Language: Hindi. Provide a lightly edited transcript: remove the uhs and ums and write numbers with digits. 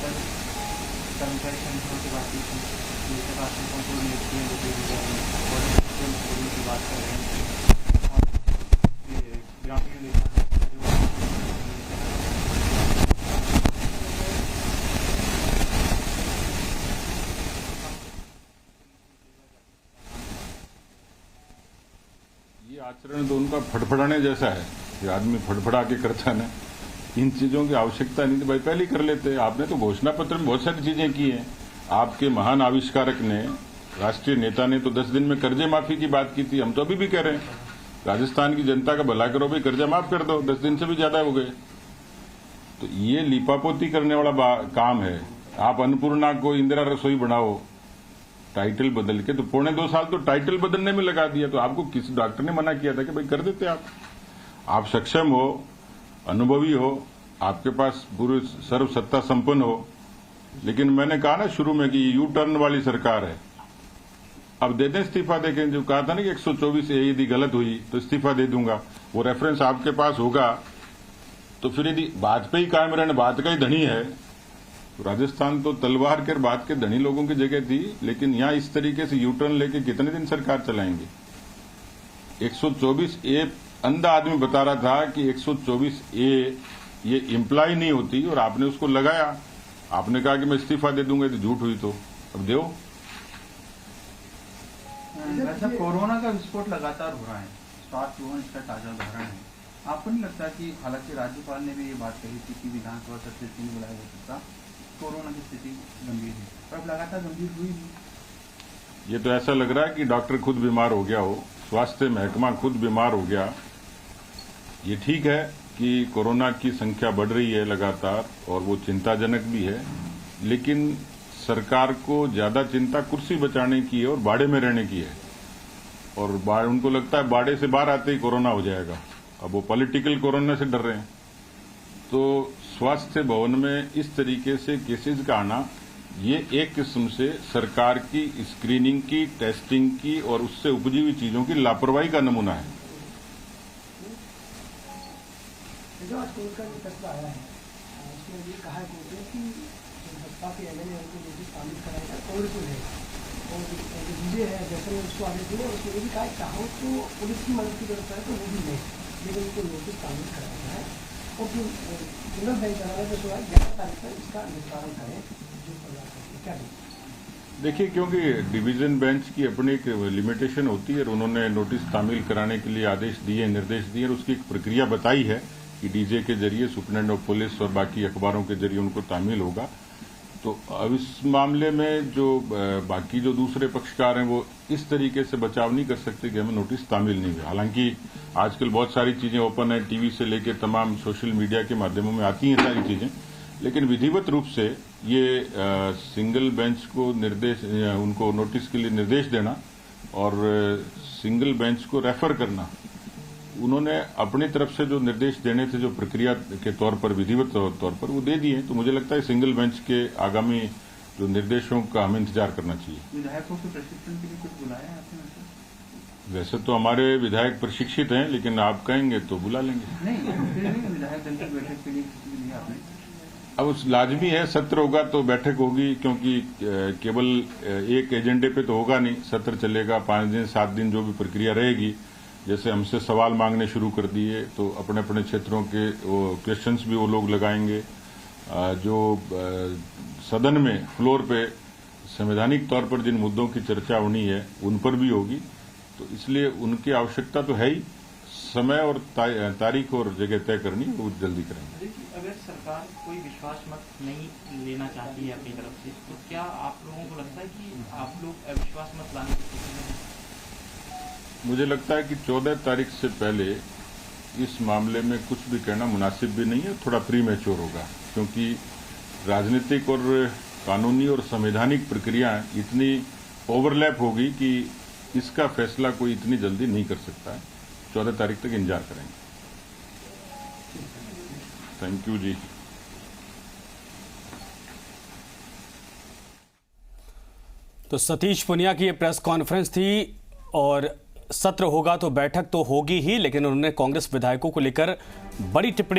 लेकर कर्मचारी संगठनों से बातचीत की, जिसके शासकों को नियुक्तियाँ दी गई और की बात कर रहे हैं और ये ग्रामीण विकास ये आचरण तो उनका फड़फड़ाने जैसा है कि आदमी फड़फड़ा के करता है ना। इन चीजों की आवश्यकता नहीं थी भाई, पहले ही कर लेते। आपने तो घोषणा पत्र में बहुत सारी चीजें की हैं। आपके महान आविष्कारक ने, राष्ट्रीय नेता ने तो 10 दिन में कर्जे माफी की बात की थी। हम तो अभी भी कह रहे हैं राजस्थान की जनता का भला करो भाई, कर्जा माफ कर दो। 10 दिन से भी ज्यादा हो गए। तो ये लिपापोती करने वाला काम है। आप अन्नपूर्णा को इंदिरा रसोई बनाओ, टाइटल बदल के, तो 1.25 साल तो टाइटल बदलने में लगा दिया। तो आपको किसी डॉक्टर ने मना किया था कि भाई कर देते आप सक्षम हो, अनुभवी हो, आपके पास पूरी सर्व सत्ता संपन्न हो। लेकिन मैंने कहा ना शुरू में कि यू टर्न वाली सरकार है। अब दे दें इस्तीफा, देखें जो कहा था ना कि 124 यदि गलत हुई तो इस्तीफा दे दूंगा, वो रेफरेंस आपके पास होगा। तो फिर यदि बात पे ही कायम रहना, बात का ही धनी है, तो राजस्थान तो तलवार के बात के धनी लोगों की जगह थी। लेकिन यहां इस तरीके से यू टर्न लेके कितने दिन सरकार चलाएंगे। 124A अंधा आदमी बता रहा था कि 124A ये इम्प्लाई नहीं होती और आपने उसको लगाया। आपने कहा कि मैं इस्तीफा दे दूंगा यदि झूठ हुई तो। अब दो। वैसे कोरोना का विस्फोट लगातार हो रहा है, स्वास्थ्य भवन इसका ताजा उदाहरण है। आपको नहीं लगता कि, हालांकि राज्यपाल ने भी ये बात कही थी कि विधानसभा सत्र नहीं बुलाया जा सकता, कोरोना की स्थिति गंभीर है, पर अब लगातार गंभीर हुई भी। ये तो ऐसा लग रहा है कि डॉक्टर खुद बीमार हो गया हो, स्वास्थ्य महकमा खुद बीमार हो गया। ये ठीक है कि कोरोना की संख्या बढ़ रही है लगातार और वो चिंताजनक भी है, लेकिन सरकार को ज्यादा चिंता कुर्सी बचाने की है और बाड़े में रहने की है। और उनको लगता है बाड़े से बाहर आते ही कोरोना हो जाएगा। अब वो पॉलिटिकल कोरोना से डर रहे हैं। तो स्वास्थ्य भवन में इस तरीके से केसेज का आना, ये एक किस्म से सरकार की स्क्रीनिंग की, टेस्टिंग की और उससे उपजी हुई चीजों की लापरवाही का नमूना है। जो आज कोर्ट का जो फैसला आया है, उसमें ये कहा है कोर्ट ने कि बसपा के एमएलए उनको नोटिस शामिल कराएगा, कोर्ट है और जो डीजे है जैसे उसको आदेश दिए, उसमें ये भी कहा चाहो तो पुलिस की मदद की व्यवस्था है तो वो भी नहीं, लेकिन उनको नोटिस शामिल कराया है। और जो जनरल बेंच अदालत ने सुना 11 तारीख तक इसका निस्तारण करें, जो क्या देखिए, क्योंकि डिवीजन बेंच की अपनी एक लिमिटेशन होती है और उन्होंने नोटिस शामिल कराने के लिए आदेश दिए, निर्देश दिए और उसकी एक प्रक्रिया बताई है कि डीजे के जरिए सुप्रीटेंडेंट ऑफ पुलिस और बाकी अखबारों के जरिए उनको तामील होगा। तो अब इस मामले में जो बाकी जो दूसरे पक्षकार हैं वो इस तरीके से बचाव नहीं कर सकते कि हमें नोटिस तामील नहीं हुआ। हालांकि आजकल बहुत सारी चीजें ओपन है, टीवी से लेकर तमाम सोशल मीडिया के माध्यमों में आती हैं सारी चीजें, लेकिन विधिवत रूप से ये सिंगल बेंच को निर्देश, उनको नोटिस के लिए निर्देश देना और सिंगल बेंच को रेफर करना, उन्होंने अपनी तरफ से जो निर्देश देने थे जो प्रक्रिया के तौर पर, विधिवत तौर पर वो दे दिए। तो मुझे लगता है सिंगल बेंच के आगामी जो निर्देशों का हमें इंतजार करना चाहिए। विधायकों के प्रशिक्षण के लिए कुछ बुलाया है आपने? वैसे तो हमारे विधायक प्रशिक्षित हैं, लेकिन आप कहेंगे तो बुला लेंगे। नहीं, विधायक दल की बैठक के लिए आपने? अब उस लाजमी है, सत्र होगा तो बैठक होगी, क्योंकि केवल एक एजेंडे पे तो होगा नहीं। सत्र चलेगा 5 दिन 7 दिन, जो भी प्रक्रिया रहेगी। जैसे हमसे सवाल मांगने शुरू कर दिए तो अपने अपने क्षेत्रों के वो क्वेश्चंस भी वो लोग लगाएंगे। जो सदन में फ्लोर पे संवैधानिक तौर पर जिन मुद्दों की चर्चा होनी है उन पर भी होगी। तो इसलिए उनकी आवश्यकता तो है ही। समय और तारीख और जगह तय करनी वो जल्दी करेंगे। अगर सरकार कोई विश्वास मत नहीं लेना चाहती है अपनी तरफ से, तो क्या आप लोगों को लगता है कि आप लोग अविश्वास मत लाने की स्थिति में? मुझे लगता है कि 14 तारीख से पहले इस मामले में कुछ भी कहना मुनासिब भी नहीं है, थोड़ा प्रीमेच्योर होगा, क्योंकि राजनीतिक और कानूनी और संवैधानिक प्रक्रियाएं इतनी ओवरलैप होगी कि इसका फैसला कोई इतनी जल्दी नहीं कर सकता है। 14 तारीख तक इंतजार करेंगे। थैंक यू जी। तो सतीश पुनिया की ये प्रेस कॉन्फ्रेंस थी और सत्र होगा तो बैठक तो होगी ही, लेकिन उन्होंने कांग्रेस विधायकों को लेकर बड़ी टिप्पणी